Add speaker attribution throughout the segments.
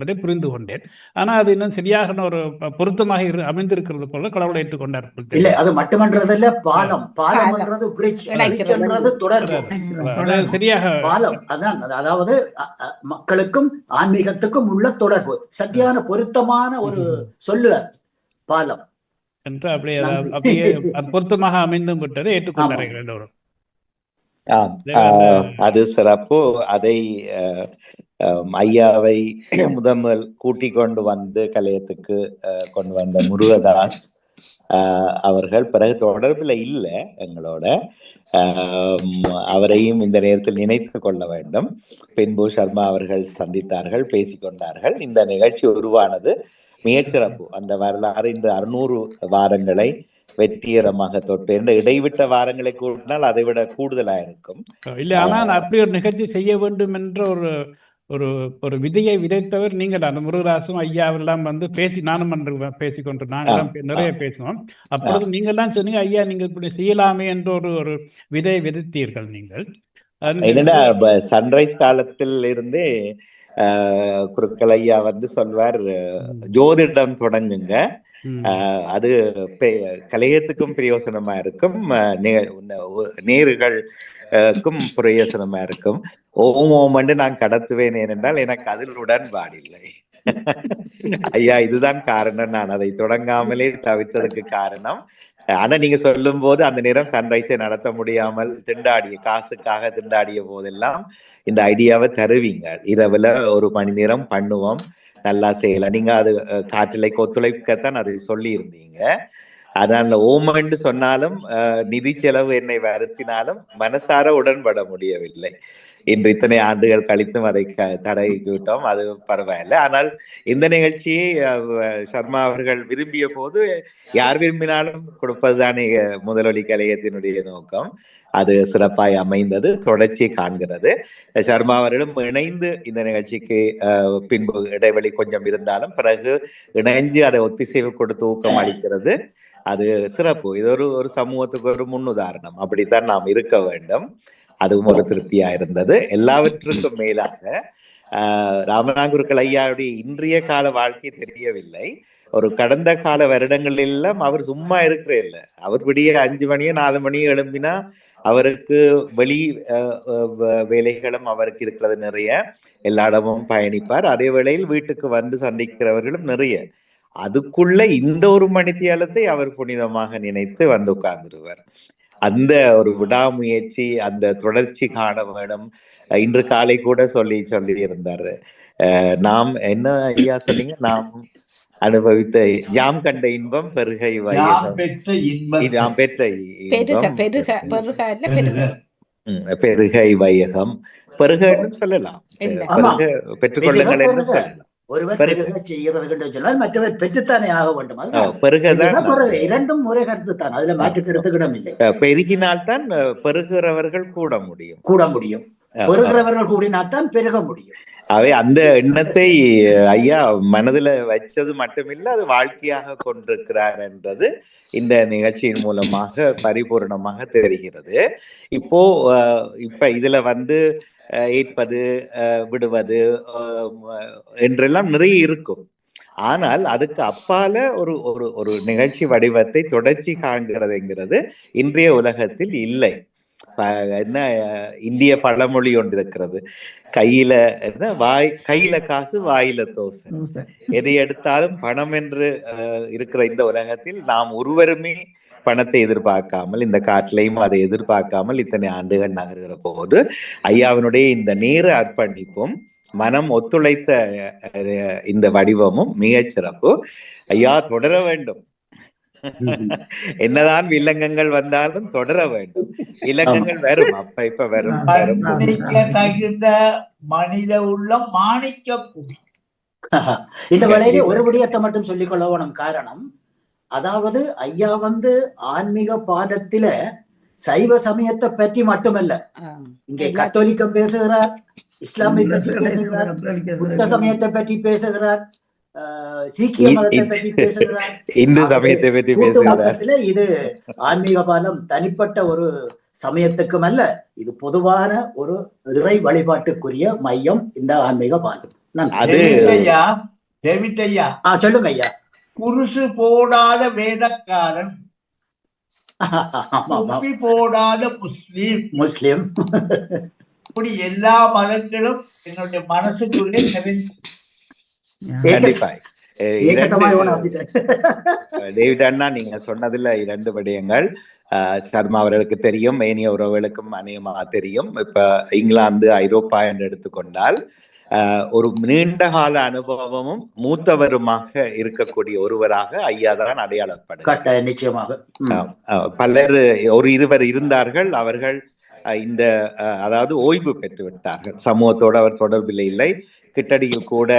Speaker 1: என்பதை புரிந்து கொண்டேன். ஆனா அது இன்னும் சரியாக ஒரு பொருத்தமாக அமைந்திருக்கிறது போல கடவுளை ஏற்றுக்கொண்டார்.
Speaker 2: இல்ல, அது மட்டுமன்றதில்ல, பாலம் பாலம்ன்றது தொடர்பு,
Speaker 1: சரியாக
Speaker 2: பாலம். அதான், அதாவது மக்களுக்கும் ஆன்மீகத்துக்கும் உள்ள தொடர்பு சரியான பொருத்தமான ஒரு சொல்லு பாலம்
Speaker 1: என்று அப்படியே பொருத்தமாக அமைந்தும் விட்டதை ஏற்றுக்கொண்டார்கள் எல்லோரும்.
Speaker 3: அது சிறப்பு. அதை ஐயாவை முதல் கூட்டிக் கொண்டு வந்து கலையத்துக்கு கொண்டு வந்த முருகதாஸ் அவர்கள் பிறகு தொடர்பில் இல்லை எங்களோட. அவரையும் இந்த நேரத்தில் நினைத்து கொள்ள வேண்டும். பின்பு சர்மா அவர்கள் சந்தித்தார்கள், பேசிக்கொண்டார்கள். இந்த நிகழ்ச்சி உருவானது மிகச்சிறப்பு. அந்த வரலாறு இன்று 600 வாரங்களை வெற்றிகரமாக தொட்டு என்ற இடைவிட்ட வாரங்களை கூட்டினால் அதை விட கூடுதலா இருக்கும்.
Speaker 1: இல்லை, ஆனால் அப்படி ஒரு நிகழ்ச்சி செய்ய வேண்டும் என்ற ஒரு ஒரு விதையை விதைத்தவர் நீங்கள். அந்த முருகதாசும் ஐயாவெல்லாம் வந்து நானும் பேசிக்கொண்டு நாங்களாம் நிறைய பேசுவோம். அப்பொழுது நீங்கள் தான் சொன்னீங்க, ஐயா நீங்கள் இப்படி செய்யலாமே என்ற ஒரு விதையை விதைத்தீர்கள் நீங்கள்.
Speaker 3: என்னடா சன்ரைஸ் காலத்தில் இருந்தே குருக்கள் ஐயா வந்து சொல்வார், ஜோதிடம் தொடங்குங்க, அது கலையத்துக்கும் பிரயோசனமா இருக்கும், நேர்களுக்கும் பிரயோசனமா இருக்கும். ஓம் நான் கடத்துவேன், ஏனென்றால் எனக்கு அதில் உடன்பாடில்லை. ஐயா இதுதான் காரணம், நான் அதை தொடங்காமலே தவிர்த்ததுக்கு காரணம். ஆனா நீங்க சொல்லும் போது அந்த நேரம் சன்ரைஸை நடத்த முடியாமல் காசுக்காக திண்டாடிய போதெல்லாம் இந்த ஐடியாவை தருவீங்க. இரவுல 1 மணி நேரம் பண்ணுவோம், நல்லா செய்யலாம். நீங்க அது காற்றிலை ஒத்துழைக்கத்தான் அதை சொல்லி இருந்தீங்க. அதனால ஓமன்னு சொன்னாலும் நிதி செலவு என்னை வருத்தினாலும் மனசார உடன்பட முடியவில்லை. இன்று இத்தனை ஆண்டுகள் கழித்தும் அதை தடைக்கு விட்டோம், அது பரவாயில்லை. ஆனால் இந்த நிகழ்ச்சியை சர்மா அவர்கள் விரும்பிய போது யார் விரும்பினாலும் கொடுப்பதுதானே முதலொலி கலையத்தினுடைய நோக்கம். அது சிறப்பாய் அமைந்தது, தொடர்ச்சி காண்கிறது. சர்மா அவர்களும் இணைந்து இந்த நிகழ்ச்சிக்கு பின்பு இடைவெளி கொஞ்சம் இருந்தாலும் பிறகு இணைஞ்சு அதை ஒத்திசைவு கொடுத்து ஊக்கம் அளிக்கிறது. அது சிறப்பு. இது ஒரு சமூகத்துக்கு ஒரு முன்னுதாரணம். அப்படித்தான் நாம் இருக்க வேண்டும். அதுவும் ஒரு திருப்தியா இருந்தது. எல்லாவற்றுக்கும் மேலாக ராமநாங்குருக்கள் ஐயாவுடைய இன்றைய கால வாழ்க்கை தெரியவில்லை. ஒரு கடந்த கால வருடங்கள் எல்லாம் அவர் சும்மா இருக்கிற இல்லை. அவர் விடிய 5 மணியோ 4 மணியோ எழும்பினா அவருக்கு வெளி வேலைகளும் அவருக்கு இருக்கிறது நிறைய. எல்லா இடமும் பயணிப்பார். அதே வேளையில் வீட்டுக்கு வந்து சந்திக்கிறவர்களும் நிறைய. அதுக்குள்ள இந்த 1 மணித்தியாலத்தை அவர் புனிதமாக நினைத்து வந்து உட்கார்ந்துருவார். அந்த ஒரு விடாமுயற்சி, அந்த தொடர்ச்சி காண வேணும். இன்று காலை கூட சொல்லி இருந்தாரு, நாம் என்ன ஐயா சொன்னீங்க, நாம் அனுபவித்த யாம் கண்ட இன்பம் பெருகை வையகம், யாம் பெற்ற இன்பம் பெருகை வையகம், பெருகன்னு சொல்லலாம், பெற்றுக்கொள்ளுங்கள் என்று சொல்லலாம்.
Speaker 2: ஒருவர் செய்கிறது சொன்னால் மற்றவர் பெற்றுத்தானே ஆக வேண்டும். இரண்டும் ஒரே கருத்து தான், அதுல மாற்று கருத்துக்கிடம் இல்லை.
Speaker 3: பெருகினால்தான் பெருகிறவர்கள் கூட
Speaker 2: முடியும், பெருகிறவர்கள் கூடினால்தான் பெருக முடியும்.
Speaker 3: அவை அந்த எண்ணத்தை ஐயா மனதில் வச்சது மட்டுமில்லை, அது வாழ்க்கையாக கொண்டிருக்கிறார் என்றது இந்த நிகழ்ச்சியின் மூலமாக பரிபூர்ணமாக தெரிகிறது. இப்ப இதுல வந்து ஏற்பது விடுவது என்றெல்லாம் நிறைய இருக்கும். ஆனால் அதுக்கு அப்பால ஒரு நிகழ்ச்சி வடிவத்தை தொடர்ச்சி காண்கிறதுங்கிறது இன்றைய உலகத்தில் இல்லை. என்ன இந்திய பழமொழி ஒன்று இருக்கிறது, கையில காசு வாயில தோசை. எதை எடுத்தாலும் பணம் என்று இருக்கிற இந்த உலகத்தில் நாம் ஒருவருமே பணத்தை எதிர்பார்க்காமல், இந்த காட்டிலையும் அதை எதிர்பார்க்காமல் இத்தனை ஆண்டுகள் நகர்கிற போது ஐயாவினுடைய இந்த நேர அர்ப்பணிப்பும் மனம் ஒத்துழைத்த இந்த வடிவமும் மிகச் சிறப்பு. ஐயா தொடர வேண்டும். என்னதான் வில்லங்கங்கள் வந்தாலும் தொடர வேண்டும். வில்லங்கங்கள் வரும், இப்ப வரும்.
Speaker 4: மனித உள்ளம் மாணிக்க குடி.
Speaker 2: இந்த வேளையிலே ஒரு விடயத்தை மட்டும் சொல்லிக் கொள்ளவும் காரணம், அதாவது ஐயா வந்து ஆன்மீக பாதத்தில சைவ சமயத்தை பற்றி மட்டுமல்ல, இங்கே கத்தோலிக்கம் பேசுகிறார், இஸ்லாமை பற்றி பேசுகிறார், புத்த சமயத்தை பற்றி பேசுகிறார், சீக்கிய மதத்தை பற்றி பேசுகிறார்,
Speaker 3: இந்து சமயத்தை பற்றி பேசுகிறார்.
Speaker 2: இது ஆன்மீக பாலம் தனிப்பட்ட ஒரு சமயத்துக்கும் அல்ல, இது பொதுவான ஒரு இறை வழிபாட்டுக்குரிய மையம் இந்த ஆன்மீக பாலம். நன்றி.
Speaker 3: அது
Speaker 4: டேவிட் ஐயா
Speaker 2: சொல்லுங்க ஐயா.
Speaker 4: குருசு போடாத வேதக்காரன்,
Speaker 2: ஆமா, ஆமா.
Speaker 4: தொப்பி போடாத முஸ்லீம்,
Speaker 2: முஸ்லிம்.
Speaker 4: இப்படி எல்லா மதங்களும் என்னுடைய மனசுக்குள்ளே நிறைந்து.
Speaker 3: கண்டிப்பா
Speaker 2: ஏகத்தமாய் ஓட அப்படித்தான்.
Speaker 3: டேவிட் அண்ணா, நீங்க சொன்னதுல 2 விடயங்கள் சர்மா அவர்களுக்கு தெரியும், ஏனைய உறவுகளுக்கும் அநேகமாக தெரியும். இப்ப இங்கிலாந்து, ஐரோப்பா என்று எடுத்துக்கொண்டால் ஒரு நீண்ட கால அனுபவமும் மூத்தவருமாக இருக்கக்கூடிய ஒருவராக ஐயா தான் அடையாளப்படுகிறார்.
Speaker 2: நிச்சயமாக
Speaker 3: பலர் ஒரு இருவர் இருந்தார்கள். அவர்கள் இந்த அதாவது ஓய்வு பெற்று விட்டார்கள். சமூகத்தோடு அவர் தொடர்பில் இல்லை. கிட்டடியில் கூட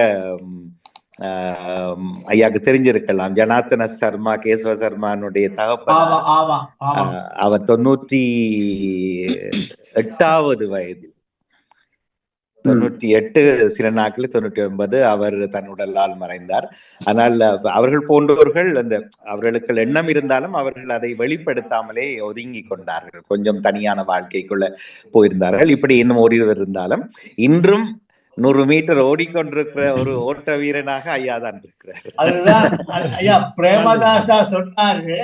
Speaker 3: ஐயாக்கு தெரிஞ்சிருக்கலாம், ஜனார்த்தன சர்மா, கேசவ சர்மானுடைய தகப்பன். அவர் 98வது வயதில் 98 சில நாட்களில் 99 அவர் தன் உடலால் மறைந்தார். ஆனால் அவர்கள் போன்றவர்கள் அந்த அவர்களுக்கு எண்ணம் இருந்தாலும் அவர்கள் அதை வெளிப்படுத்தாமலே ஒதுங்கி கொண்டார்கள். கொஞ்சம் தனியான வாழ்க்கைக்குள்ள போயிருந்தார்கள். இப்படி இன்னும் ஓரிவர் இருந்தாலும் இன்றும் 100 மீட்டர் ஓடிக்கொண்டிருக்கிற ஒரு ஓட்ட வீரனாக ஐயா தான் இருக்கிறார்.
Speaker 4: அதுதான் ஐயா பிரேமதாசா சொன்னாரு.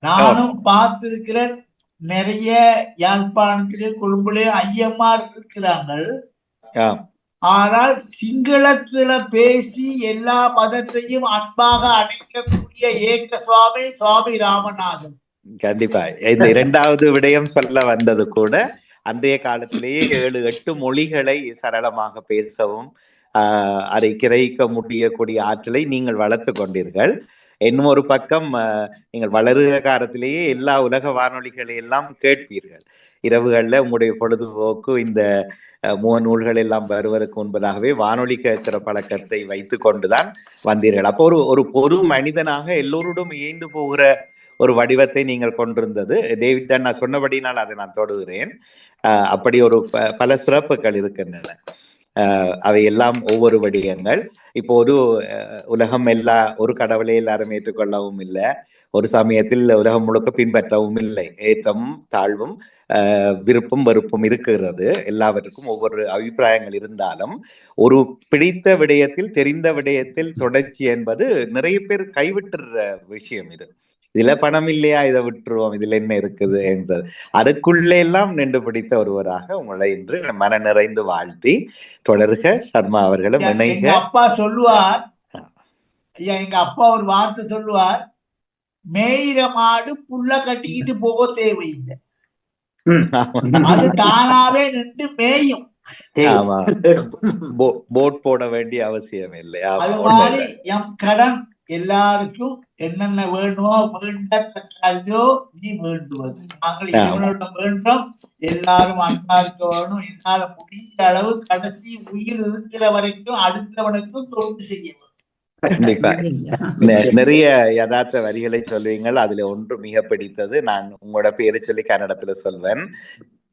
Speaker 4: நானும் பார்த்திருக்கிறேன், நிறைய யாழ்ப்பாணத்திலே கொழும்புலே ஐயமார் இருக்கிறார்கள். ஆனால் சிங்களத்துல பேசி எல்லா மதத்தையும் அன்பாக அணைக்கக்கூடிய ஏக சுவாமி சுவாமி ராமநாதன்.
Speaker 3: கண்டிப்பா இந்த 2வது விடயம் சொல்ல வந்தது கூட, அன்றைய காலத்திலேயே 7-8 மொழிகளை சரளமாக பேசவும் அதை கிரகிக்க முடியக்கூடிய ஆற்றலை நீங்கள் வளர்த்து கொண்டீர்கள். இன்னும் ஒரு பக்கம் நீங்கள் வளருகிற காலத்திலேயே எல்லா உலக வானொலிகளை எல்லாம் கேட்பீர்கள். இரவுகள்ல உங்களுடைய பொழுதுபோக்கு இந்த நூல்கள் எல்லாம் வருவதற்கு முன்பதாகவே வானொலி கேட்கிற பழக்கத்தை வைத்து கொண்டுதான் வந்தீர்கள். அப்போ ஒரு பொது மனிதனாக எல்லோருடன் இயந்து போகிற ஒரு வடிவத்தை நீங்கள் கொண்டிருந்தது. டேவிட் அண்ணா சொன்னபடினால் அதை நான் தொடுகிறேன். அப்படி ஒரு பல சிறப்புகள் இருக்கின்றன. அவை எல்லாம் ஒவ்வொரு வடிவங்கள். இப்போ ஒரு உலகம் ஒரு கடவுளை எல்லாரும் ஏற்றுக்கொள்ளவும் இல்லை, ஒரு சமயத்தில் உலகம் முழுக்க பின்பற்றவும் இல்லை. ஏற்றமும் தாழ்வும் விருப்பும் வெறுப்பும் இருக்கிறது. எல்லாவற்றுக்கும் ஒவ்வொரு அபிப்பிராயங்கள் இருந்தாலும் ஒரு பிடித்த விடயத்தில், தெரிந்த விடயத்தில் தொடர்ச்சி என்பது நிறைய பேர் கைவிட்டுற விஷயம். இதுல பணம் இல்லையா, இதை விட்டுருவோம், இதுல என்ன இருக்குது என்றது. அதுக்குள்ளே எல்லாம் நின்று பிடித்த ஒருவராக உங்களை இன்று மன நிறைந்து வாழ்த்தி தொடர்க. சர்மா அவர்களும்
Speaker 4: எங்க அப்பா சொல்லுவார், எங்க அப்பா ஒரு வார்த்தை சொல்லுவார், மேயிற மாடு புல்ல கட்டிக்கிட்டு போக தேவையில்லை, அது தானாவே நின்று மேயும்.
Speaker 3: போட் போட வேண்டிய அவசியம் இல்லை.
Speaker 4: அது மாதிரி எம் கடன் எல்லாருக்கும் என்னென்ன வேணுமோ வேண்டத்தக்கதோ நீ வேண்டுவது. நாங்கள் இவனிடம் வேண்டோம், எல்லாரும் அன்பா இருக்க வேணும். என்னால முடிந்த அளவு கடைசி உயிர் இருக்கிற வரைக்கும் அடுத்தவனுக்கும் தொண்டு செய்ய வேண்டும்.
Speaker 3: கண்டிப்பா நிறைய யதார்த்த வரிகளை சொல்வீங்கள். அதுல ஒன்று மிக பிடித்தது. நான் உங்களோட பேரு சொல்லி கன்னடத்துல சொல்வேன்.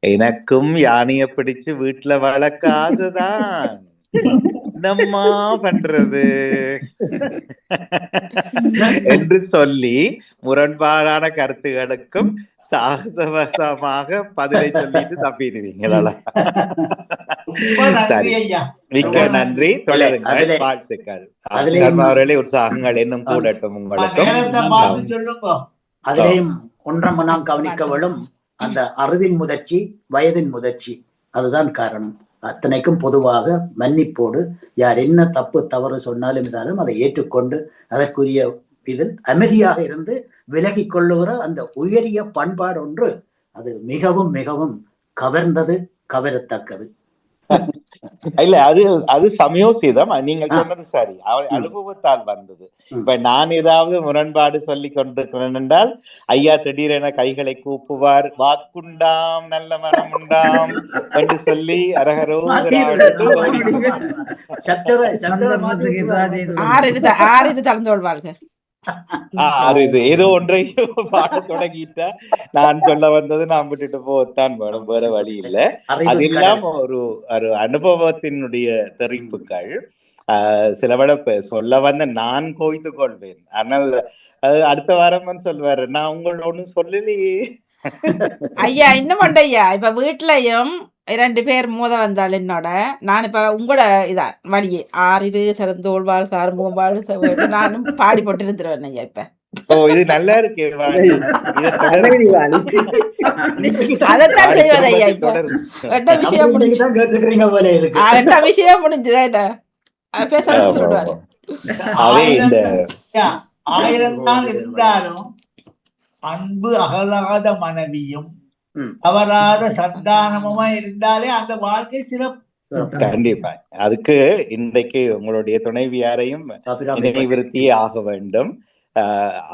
Speaker 3: எனக்கும் யானைய பிடிச்சு வீட்டுல வளர்க்க ஆசைதான், என்னம்மா பண்றது என்று சொல்லி முரண்பாடான கருத்துகளுக்கும் சாகசவசமாக பதிலை சொல்லிட்டு தப்பிடுவீங்களா? சரி, மிக்க நன்றி. தொடருங்கள், வாழ்த்துக்கள். அவர்களே உற்சாகங்கள் இன்னும் கூடட்டும் உங்களுக்கும்.
Speaker 2: அதிலேயும் ஒன்றம் நாம் கவனிக்க வேணும், அந்த அறிவின் முதிர்ச்சி, வயதின் முதிர்ச்சி, அதுதான் காரணம். அத்தனைக்கும் பொதுவாக மன்னிப்போடு யார் என்ன தப்பு தவறு சொன்னாலும் இருந்தாலும் அதை ஏற்றுக்கொண்டு அதற்குரிய இதில் அமைதியாக இருந்து விலகி கொள்ளுகிற அந்த உயரிய பண்பாடு ஒன்று, அது மிகவும் மிகவும் கவரத்தக்கது.
Speaker 3: இல்ல, அது சமயோசிதம். நீங்கள் சொன்னது சரி, அனுபவத்தால் வந்தது. இப்ப நான் ஏதாவது முரண்பாடு சொல்லி கொண்டிருக்கிறேன் என்றால் ஐயா திடீரென கைகளை கூப்புவார், வாக்குண்டாம் நல்ல மனம் உண்டாம் என்று சொல்லி அரகரோ ஏதோ ஒன்றை பாட தொடங்கிட்டா நான் சொல்ல வந்தது நான் விட்டுட்டு போத்தான் வேணும், வேற வழி இல்லை. அதெல்லாம் ஒரு அனுபவத்தினுடைய தெரிப்புகள். சிலவள சொல்ல வந்த நான் கோய்த்து கொள்வேன். ஆனால் அடுத்த வாரம் சொல்வாரு, நான் உங்களோட ஒண்ணு சொல்லலையே.
Speaker 5: ஐயா இன்னும் ஐயா, இப்ப வீட்லயும் 2 பேர் வந்தாள் என்னோட. நான் இப்ப உங்களோட இதான் வழியே ஆறிரு சிறந்தோள் வாழ்க அறுமுகம் வாழ்க செவ்வேடு நானும் பாடி போட்டு இருந்துருவேன் ஐயா. இப்ப
Speaker 3: ஓ இது நல்லா இருக்கு வாணி. இதை
Speaker 6: அழகடி வாணி.
Speaker 5: அதைத்தான் செய்வது ஐயா. இப்ப
Speaker 3: தொடரும்.
Speaker 5: எட்ட விஷயம் முடிஞ்சு
Speaker 2: தான் கேட்டுக்கிறீங்க போல இருக்கு.
Speaker 5: எட்ட விஷயம் முடிஞ்சுதா பேச விடுவாரு.
Speaker 3: அவை இந்த
Speaker 4: 1000 தான் இருந்தாலும் அன்பு அகலாத மனைவியும் தவறாத சந்தானமுமா இருந்தாலே அந்த வாழ்க்கை சிறப்பு.
Speaker 3: கண்டிப்பா அதுக்கு இன்றைக்கு உங்களுடைய துணைவியாரையும் நினைவிருத்தியே ஆக வேண்டும்.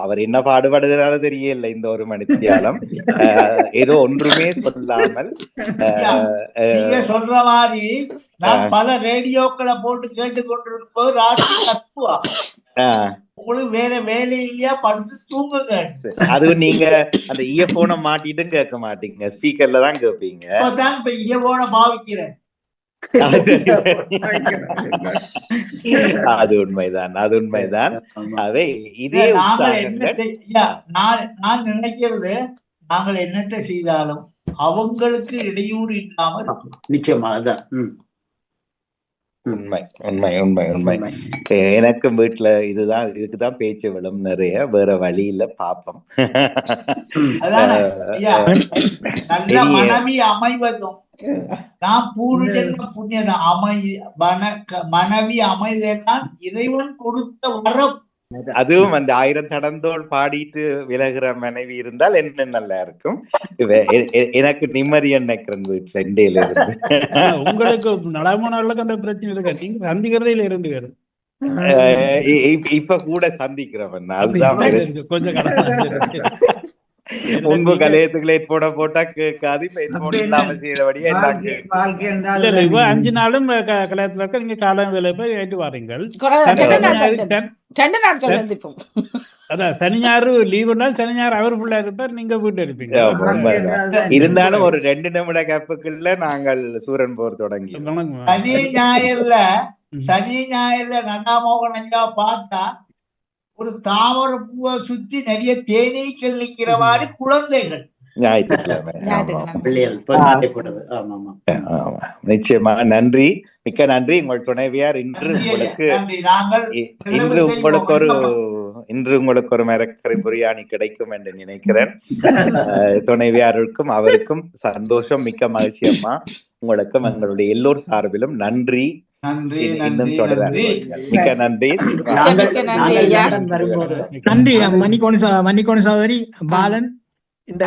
Speaker 3: அவர் என்ன பாடுபடுகிறாரோ தெரியல இந்த ஒரு மணித்தியாலம். ஏதோ ஒன்றுமே சொல்லாமல்
Speaker 4: நீங்க சொல்ற மாதிரி நான் பல ரேடியோக்களை போட்டு கேட்டுக்கொண்டிருக்கும் போது ராத்திரி கத்துவா. உங்களுக்கு வேற வேலை இல்லையா, படுத்து தூங்குங்க.
Speaker 3: அதுவும் நீங்க அந்த இயர்போனை மாட்டிட்டும் கேட்க மாட்டீங்க, ஸ்பீக்கர்ல தான் கேட்பீங்க.
Speaker 4: இப்ப இயர்போனை பாவிக்கிறேன்.
Speaker 3: அது உண்மைதான், அது உண்மைதான். அவை இதே
Speaker 4: நான் நினைக்கிறது, நாங்கள் என்னத்தை செய்தாலும் அவங்களுக்கு இடையூறு இல்லாமல்
Speaker 2: நிச்சயமாக
Speaker 3: உண்மை உண்மை உண்மை உண்மை. எனக்கும் வீட்டுல இதுக்குதான் பேச்சு விழும் நிறைய, வேற வழியில பாப்போம்.
Speaker 4: நல்ல மனைவி அமைவதும் நான் பூர்வ ஜென்ம புண்ணியம் மனைவி அமைதான் இறைவன் கொடுத்த வரம்.
Speaker 3: அதுவும் அந்த 1000 தடந்தோள் பாடிட்டு விலகுற மனைவி இருந்தால் என்ன நல்லா இருக்கும். எனக்கு நிம்மதி நினைக்கிறேன் வீட்டுல இண்டையில இருந்து.
Speaker 1: உங்களுக்கு நலமானவர்களுக்கு அந்த பிரச்சனை இருக்கா? நீங்க சந்திக்கிறதையில இருந்து வேறு
Speaker 3: இப்ப கூட சந்திக்கிறவன் அதுதான்
Speaker 1: கொஞ்சம்
Speaker 3: உங்க கலையத்துக்குள்ள போட்டா கேட்காது. இப்ப இல்லாம செய்யறபடியே
Speaker 1: 5 நாளும் கல்யாணத்துல இருக்க நீங்க காலம் வேலை போய் ஏற்று வாரீங்கள். அதான் சனி ஞாயிறு லீவுனால் சனி ஞாயிறு அவர் ஃபுல்லா இருப்பார், நீங்க வீட்டு இருப்பீங்க.
Speaker 3: இருந்தாலும் ஒரு 2 நிமிட கேப்புக்குள்ள நாங்கள் சூரன் போர் தொடங்கி
Speaker 4: சனி ஞாயிறுல நடாமோகன் ஐயா பார்த்தா ஒரு தாமரை பூவை சுத்தி நிறைய தேனீக்கள் நிக்கிற மாதிரி குழந்தைகள்.
Speaker 3: நிச்சயமா நன்றி, மிக்க நன்றி. உங்கள் துணைவியார் இன்று உங்களுக்கு ஒரு மரக்கறி பிரியாணி கிடைக்கும் என்று நினைக்கிறேன். துணைவியாருக்கும் அவருக்கும் சந்தோஷம், மிக்க மகிழ்ச்சி அம்மா. உங்களுக்கும் எங்களுடைய எல்லோர் சார்பிலும் நன்றி. இன்னும் தொடர மிக்க நன்றி.
Speaker 6: நன்றி மன்னிக்கோணி சகோதரி பாலன். இந்த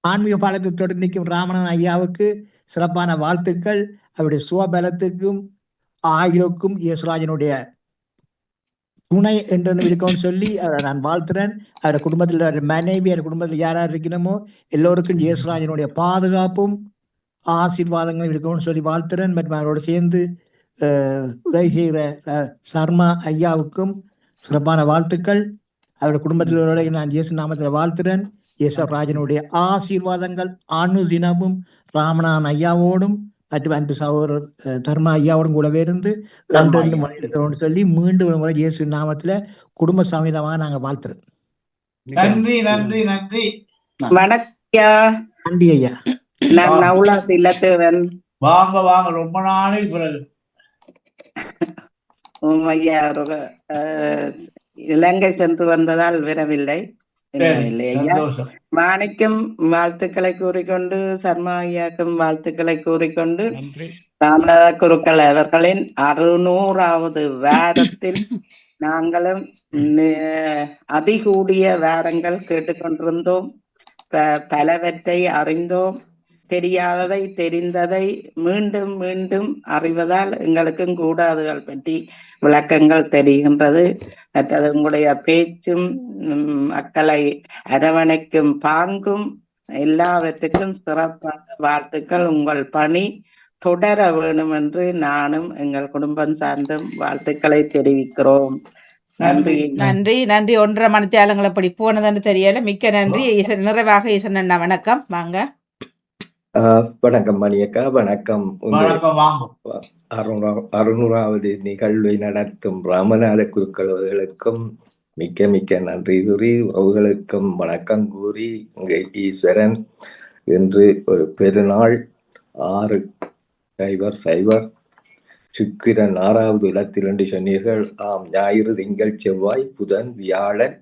Speaker 5: ஆன்மீக
Speaker 6: பாலத்தை தொடர்ந்து நிற்கும் ராமணன் ஐயாவுக்கு சிறப்பான வாழ்த்துக்கள். அவருடைய சுவபலத்துக்கும் ஆகியோருக்கும் இயேசுராஜனுடைய துணை என்று இருக்கணும்னு சொல்லி அவரை நான் வாழ்த்துறேன். அவருடைய குடும்பத்தில் மனைவி, அவர் குடும்பத்தில் யார் யார் இருக்கணுமோ எல்லோருக்கும் இயேசுராஜனுடைய பாதுகாப்பும் ஆசீர்வாதங்களும் இருக்கணும்னு சொல்லி வாழ்த்துறேன். மற்றும் அவரோடு சேர்ந்து உதவி செய்கிற சர்மா ஐயாவுக்கும் சிறப்பான வாழ்த்துக்கள். அவருடைய குடும்பத்தினரோட நான் இயேசு நாமத்தில் வாழ்த்துறேன். இயேசுராஜனுடைய ஆசீர்வாதங்கள் அனுதினமும் ராமநாதன் ஐயாவோடும் மற்றும் அன்பு சகோதரர் தர்மா ஐயாவோடும் கூடவே இருந்து சொல்லி மீண்டும் முறை இயேசு நாமத்துல குடும்ப சமேதமாக நாங்க வாழ்த்துறோம்.
Speaker 4: நன்றி நன்றி நன்றி.
Speaker 7: வணக்கம்.
Speaker 6: நன்றி ஐயா.
Speaker 7: நான் நவுலா திலத்தேவன்.
Speaker 4: வாங்க வாங்க, ரொம்ப நாளைக்கு பிறகு.
Speaker 7: ஐயா இலங்கை சென்று வந்ததால் வரவில்லை. ஐயா மாணிக்கம் வாழ்த்துக்களை கூறிக்கொண்டு, சர்மா ஐயாக்கும் வாழ்த்துக்களை கூறிக்கொண்டு, ராமநாத குருக்கள் அவர்களின் 600வது வாரத்தில் நாங்களும் அதிகூடிய வாரங்கள் கேட்டுக்கொண்டிருந்தோம். பலவற்றை அறிந்தோம். தெரியாததை தெரிந்ததை மீண்டும் மீண்டும் அறிவதால் எங்களுக்கும் கூடாதுகள் பற்றி விளக்கங்கள் தெரிகின்றது. மற்றது உங்களுடைய பேச்சும் மக்களை அரவணைக்கும் பாங்கும் எல்லாவற்றுக்கும் சிறப்பான வாழ்த்துக்கள். உங்கள் பணி தொடர வேணும் என்று நானும் எங்கள் குடும்பம் சார்ந்தும் வாழ்த்துக்களை தெரிவிக்கிறோம். நன்றி
Speaker 5: நன்றி நன்றி. 1.5 மணித்தியாலங்கள் அப்படி போனதுன்னு தெரியல. மிக்க நன்றி. நிறைவாக ஈசன் அண்ணா வணக்கம். வாங்க.
Speaker 8: வணக்கம் மணியக்கா. வணக்கம். 600வது நிகழ்வை நடத்தும் ராமநாத குருக்கள் அவர்களுக்கும் மிக்க மிக்க நன்றி கூறி, உறவுகளுக்கும் வணக்கம் கூறி, இங்கே ஈஸ்வரன் என்று ஒரு பெருநாள் 6-0 சுக்கிரன் 6வது இடத்தில் என்று சொன்னீர்கள். ஆம், ஞாயிறு, திங்கள், செவ்வாய், புதன், வியாழன்,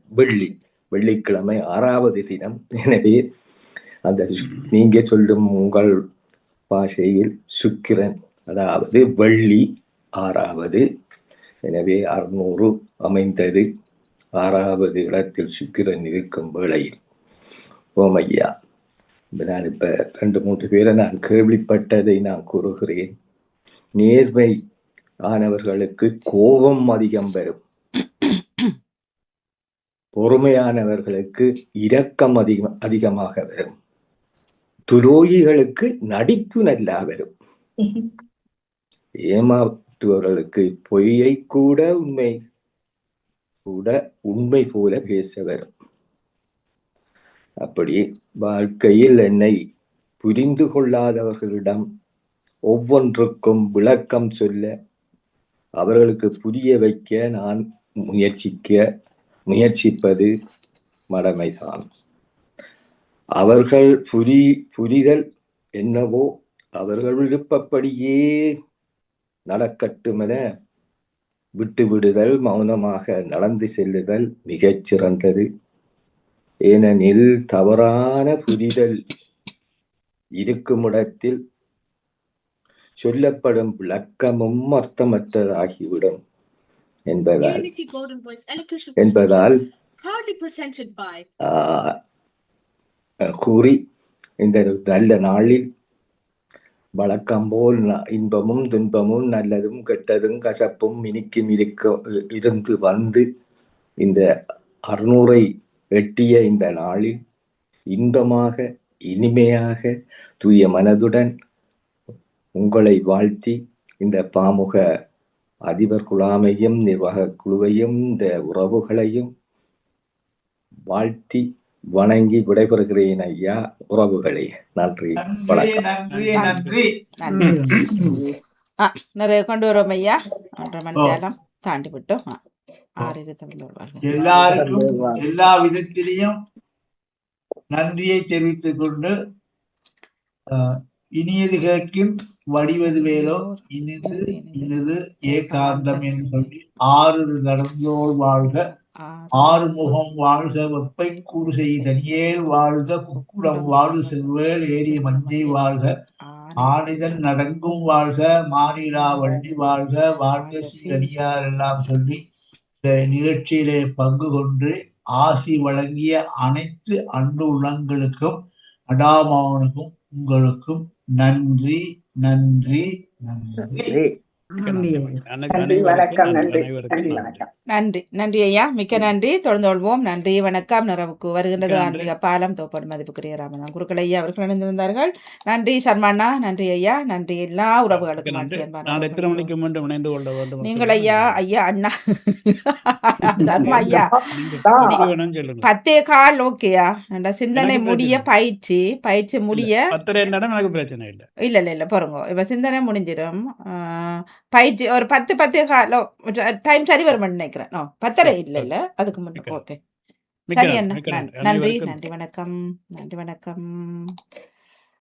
Speaker 8: வெள்ளிக்கிழமை 6வது தினம். எனவே அந்த நீங்க சொல்லும் உங்கள் பாஷையில் சுக்கிரன், அதாவது வெள்ளி 6வது. எனவே 600 அமைந்தது 6வது இடத்தில் சுக்கிரன் இருக்கும் வேளையில். ஓமையா, நான் இப்ப 2-3 பேரை நான் கேள்விப்பட்டதை நான் கூறுகிறேன். நேர்மை ஆனவர்களுக்கு கோபம் அதிகம் வரும், பொறுமையானவர்களுக்கு இரக்கம் அதிகமாக வரும், துரோகிகளுக்கு நடிப்பு நல்லா வரும், ஏமாற்றுவர்களுக்கு பொய்யை கூட உண்மை போல பேச வரும். அப்படி வாழ்க்கையில் என்னை புரிந்து கொள்ளாதவர்களிடம் ஒவ்வொன்றுக்கும் விளக்கம் சொல்ல, அவர்களுக்கு புரிய வைக்க நான் முயற்சிப்பது மடமைதான். அவர்கள் புரிதல் என்னவோ அவர்கள் விருப்பப்படியே நடக்கட்டும் என விட்டுவிடுதல், மௌனமாக நடந்து செல்லுதல் மிகச் சிறந்தது. ஏனெனில் தவறான புரிதல் இருக்கும் இடத்தில் சொல்லப்படும் விளக்கமும் அர்த்தமற்றதாகிவிடும் என்பதால் கூறி, இந்த நல்ல நாளில் வழக்கம் போல் இன்பமும் துன்பமும் நல்லதும் கெட்டதும் கசப்பும் இனிக்கும் இருந்து வந்து இந்த 600 எட்டிய இந்த நாளில் இன்பமாக இனிமையாக தூய மனதுடன் உங்களை வாழ்த்தி, இந்த பாமுக அதிபர் குழாமையும் நிர்வாக குழுவையும் இந்த உறவுகளையும் வாழ்த்தி வணங்கி விடைபெறுகிறேன் ஐயா. உறவுகளே, நன்றி, வணக்கம்.
Speaker 4: நன்றி.
Speaker 5: நிறைய கொண்டு வரோம் ஐயா. 1:30 மணி நேரம் தாண்டி விட்டோம்.
Speaker 4: எல்லாருக்கும் எல்லா விதத்திலையும் நன்றியை தெரிவித்துக் கொண்டு, இனியது கேட்கும் வடிவது வேலோ இனிது ஏகாந்தம் என்று சொல்லி 6 நடந்தோள் வாழ்க, 6 முகம் வாழ்க, வெப்பை கூறு செய் தனியேல் வாழ்க, குக்குடம் வாழ்க, செவ்வேல் ஏறிய மஞ்சை வாழ்க, ஆணிதன் நடங்கும் வாழ்க, மாறிலா வண்டி வாழ்க, வாழ்க சீரடியார் எல்லாம் சொல்லி இந்த நிகழ்ச்சியிலே பங்கு கொண்டு ஆசி வழங்கிய அனைத்து அன்பு உள்ளங்களுக்கும் அடாமாவனுக்கும் உங்களுக்கும் நன்றி நன்றி நன்றி.
Speaker 5: நன்றி ஐயா, மிக்க நன்றி. தொடர்ந்து கொள்வோம். நன்றி, வணக்கம். நிறைவுக்கு வருகின்றது ஆன்மீக பாலம். தோப்படு மதிப்புக்குரிய ராமநாதன் குருக்கள் ஐயா அவர்கள் இணைந்திருந்தார்கள். நன்றி சர்மாண்ணா, நன்றி ஐயா, நன்றி எல்லா உறவுகளுக்கும். நீங்கள் ஐயா அண்ணா சர்மா ஐயா 10:15 ஓகேயா? சிந்தனை முடிய பயிற்சி முடிய இல்ல பாருங்க, இப்ப சிந்தனை முடிஞ்சிடும். பயிற்சி ஒரு 10:15 டைம் சரி வரும் நினைக்கிறேன். 10:30 இல்ல அதுக்கு முன்னாடி. ஓகே, சரி அண்ணா. நன்றி, வணக்கம்.